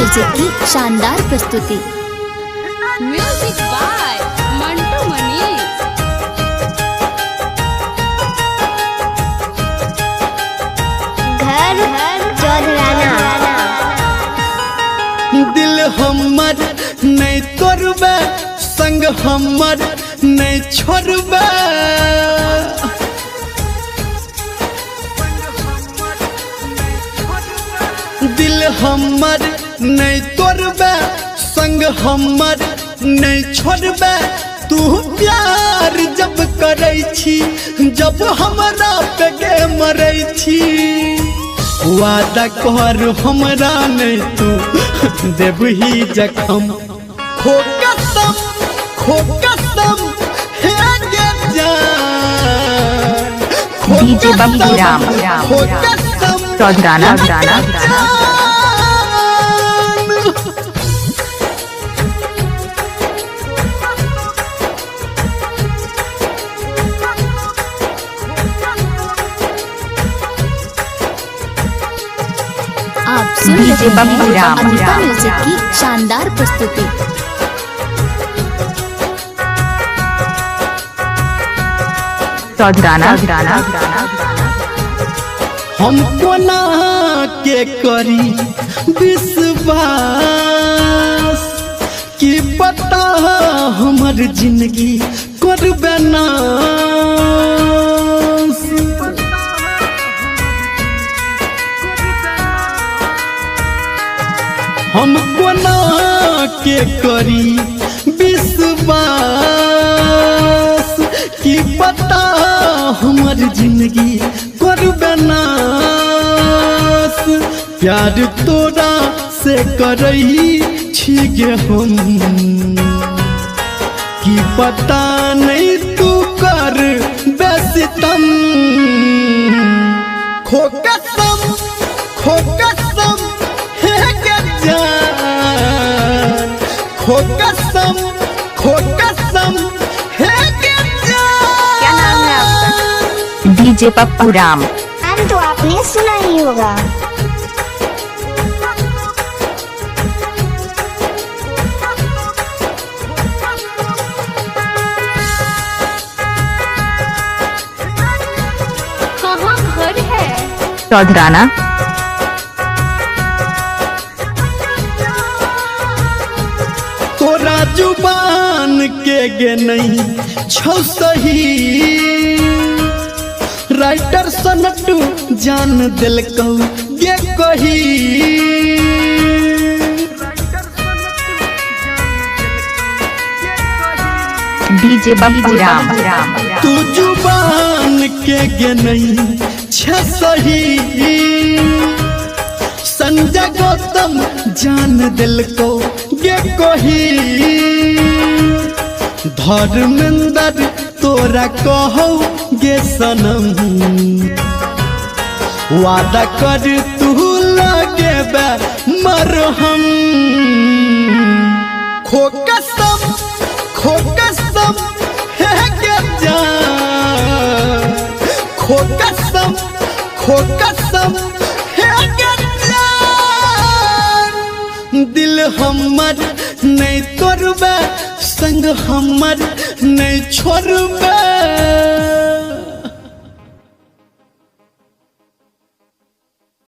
Music की शानदार प्रस्तुति। Music by Mantu Manish. घर चौधराना। दिल हमर नहीं तोड़बे, संग हमर नहीं छोड़बे। दिल हमर नहीं तोड़बे, संग हमर नहीं छोड़बे। तू प्यार जब करै छी, जब हमरा पे गे मरै छी। वादा कर हमरा नहीं तू देबही जखम। खो कसम, खो कसम हे गे जान। डीजे बब्बू राम खो कसम चौधराना। आप सुन रहे डीजे बब्बू हैं राम अनूपा म्यूजिक की शानदार प्रस्तुति। चौधराना। हम कोना के करी विश्वास, कि पता हमर जिंदगी करबे नाश। हम कोना के करी विश्वास, कि पता हमर जिंदगी करबे नाश। प्यार तोरा से करही छी गे हम, कि पता नहीं तू कर बेसितम। खो कसम, खो कसम हे गे जान। खो कसम, खो कसम हे गे जान। क्या नाम है आपका? डीजे पप्पू राम। नाम तो आपने सुना ही होगा। कहाँ घर है? चौधराना। तोरा जुबान के गे नहीं छौ सही। राइटर सनटू जान दिलकौ गे कही। डीजे बब्बू राम। तू जुबान के गे नहीं छ सही। संजय गौतम जान दिलकौ गे कही। धर्मेंद्र तोरा कहो गे सनम, वादा कर तू लगेबे मरहम। खो कसम, खो कसम हे गे जान। खो कसम, खो कसम हे गे जान। दिल हमर नहीं तोड़बे, संग हमर नहीं छोड़बे।